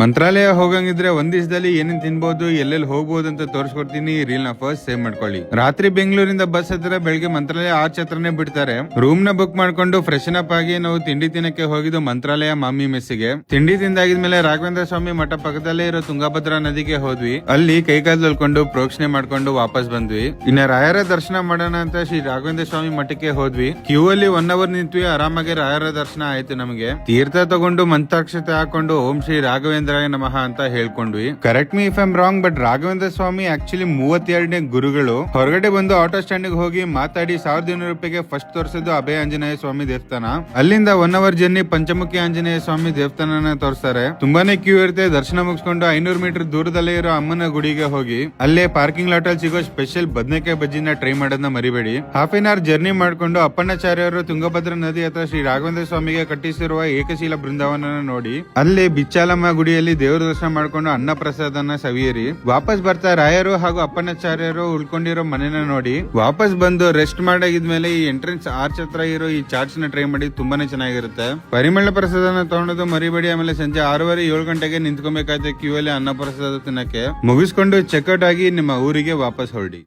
ಮಂತ್ರಾಲಯ ಹೋಗಂಗಿದ್ರೆ ಒಂದ್ ದಿವಸದಲ್ಲಿ ಏನೇನ್ ತಿನ್ಬಹುದು ಎಲ್ಲೆಲ್ಲಿ ಹೋಗ್ಬೋದು ಅಂತ ತೋರಿಸ್ಕೊಡ್ತೀನಿ. ರೀಲ್ ನ ಫಸ್ಟ್ ಸೇವ್ ಮಾಡ್ಕೊಳ್ಳಿ. ರಾತ್ರಿ ಬೆಂಗಳೂರಿಂದ ಬಸ್ ಹತ್ರ ಬೆಳಗ್ಗೆ ಮಂತ್ರಾಲಯ ಆರ್ಚ್ ಹತ್ರನೇ ಬಿಡ್ತಾರೆ. ರೂಮ್ ನ ಬುಕ್ ಮಾಡ್ಕೊಂಡು ಫ್ರೆಶನ್ ಅಪ್ ಆಗಿ ನಾವು ತಿಂಡಿ ತಿನ್ನಕ್ಕೆ ಹೋಗಿದ್ದು ಮಂತ್ರಾಲಯ ಮಾಮಿ ಮೆಸ್ಸಿಗೆ. ತಿಂಡಿ ತಿಂದಾಗಿದ್ಮೇಲೆ ರಾಘವೇಂದ್ರ ಸ್ವಾಮಿ ಮಠ ಪಕ್ಕದಲ್ಲೇ ಇರೋ ತುಂಗಭದ್ರಾ ನದಿಗೆ ಹೋದ್ವಿ. ಅಲ್ಲಿ ಕೈಕಾಲು ತೊಳ್ಕೊಂಡು ಪ್ರೋಕ್ಷಣೆ ಮಾಡ್ಕೊಂಡು ವಾಪಸ್ ಬಂದ್ವಿ. ಇನ್ನ ರಾಯರ ದರ್ಶನ ಮಾಡೋಣ ಅಂತ ಶ್ರೀ ರಾಘವೇಂದ್ರ ಸ್ವಾಮಿ ಮಠಕ್ಕೆ ಹೋದ್ವಿ. ಕ್ಯೂ ಅಲ್ಲಿ 1 ಅವರ್ ನಿಂತ್ವಿ. ಆರಾಮಾಗಿ ರಾಯರ ದರ್ಶನ ಆಯ್ತು ನಮಗೆ. ತೀರ್ಥ ತಗೊಂಡು ಮಂತ್ರಾಕ್ಷತೆ ಹಾಕೊಂಡು ಓಂ ಶ್ರೀ ರಾಘವೇಂದ್ರ ನಮಃ ಅಂತ ಹೇಳ್ಕೊಂಡ್ವಿ. Correct me if I am wrong, but Raghavendra Swami actually 32ನೇ ಗುರುಗಳು. ಹೊರಗಡೆ ಬಂದು ಆಟೋ ಸ್ಟ್ಯಾಂಡ್ ಹೋಗಿ ಮಾತಾಡಿ 1200 ರೂಪಾಯಿಗೆ ಫಸ್ಟ್ ತೋರಿಸಿದ್ದು ಅಭಯ ಆಂಜನೇಯ ಸ್ವಾಮಿ ದೇವಸ್ಥಾನ. ಅಲ್ಲಿಂದ 1 ಅವರ್ ಜರ್ನಿ ಪಂಚಮುಖಿ ಆಂಜನೇಯ ಸ್ವಾಮಿ ದೇವಸ್ಥಾನ ತೋರಿಸ್ತಾರೆ. ತುಂಬಾನೇ ಕ್ಯೂ ಇರುತ್ತೆ. ದರ್ಶನ ಮುಗಿಸ್ಕೊಂಡು 500 ಮೀಟರ್ ದೂರದಲ್ಲೇ ಇರೋ ಅಮ್ಮನ ಗುಡಿಗೆ ಹೋಗಿ ಅಲ್ಲೇ ಪಾರ್ಕಿಂಗ್ ಲಾಟ್ ಅಲ್ಲಿ ಸಿಗೋ ಸ್ಪೆಷಲ್ ಬದನೆಕಾಯಿ ಬಜ್ಜಿನ ಟ್ರೈ ಮಾಡೋದನ್ನ ಮರಿಬೇಡಿ. ಹಾಫ್ ಎನ್ ಅವರ್ ಜರ್ನಿ ಮಾಡ್ಕೊಂಡು ಅಪ್ಪಣ್ಣಾಚಾರ್ಯರು ತುಂಗಭದ್ರಾ ನದಿ ಹತ್ರ ಶ್ರೀ ರಾಘವೇಂದ್ರ ಸ್ವಾಮಿಗೆ ಕಟ್ಟಿಸಿರುವ ಏಕಶೀಲ ಬೃಂದಾವನ ನೋಡಿ ಅಲ್ಲೇ ಬಿಚ್ಚಾಲಮ್ಮ ಗುಡಿಯಲ್ಲಿ ದೇವರ ದರ್ಶನ ಮಾಡ್ಕೊಂಡು ಅನ್ನ ಪ್ರಸಾದನ ಸವಿಯಿರಿ. ವಾಪಸ್ ಬರ್ತಾ ರಾಯರು ಹಾಗೂ ಅಪ್ಪಣ್ಣಾಚಾರ್ಯರು ಉಳ್ಕೊಂಡಿರೋ ಮನೆನ ನೋಡಿ ವಾಪಸ್ ಬಂದು ರೆಸ್ಟ್ ಮಾಡಾಗಿದ್ಮೇಲೆ ಈ ಎಂಟ್ರೆನ್ಸ್ ಆರ್ಚ್ ಹತ್ರ ಇರೋ ಈ ಚಾಟ್ಸ್ ನ ಟ್ರೈ ಮಾಡಿ ತುಂಬಾನೇ ಚೆನ್ನಾಗಿರುತ್ತೆ. ಪರಿಮಳ ಪ್ರಸಾದನ ತಗೊಳೋದು ಮರಿಬೇಡಿ. ಆಮೇಲೆ ಸಂಜೆ 6:30-7 ಗಂಟೆಗೆ ನಿಂತ್ಕೊಬೇಕಾಯ್ತು ಕ್ಯೂ ಅಲ್ಲಿ ಅನ್ನ ಪ್ರಸಾದ ತಿನ್ನಕ್ಕೆ. ಮುಗಿಸ್ಕೊಂಡು ಚೆಕ್ಔಟ್ ಆಗಿ ನಿಮ್ಮ ಊರಿಗೆ ವಾಪಸ್ ಹೊರಡಿ.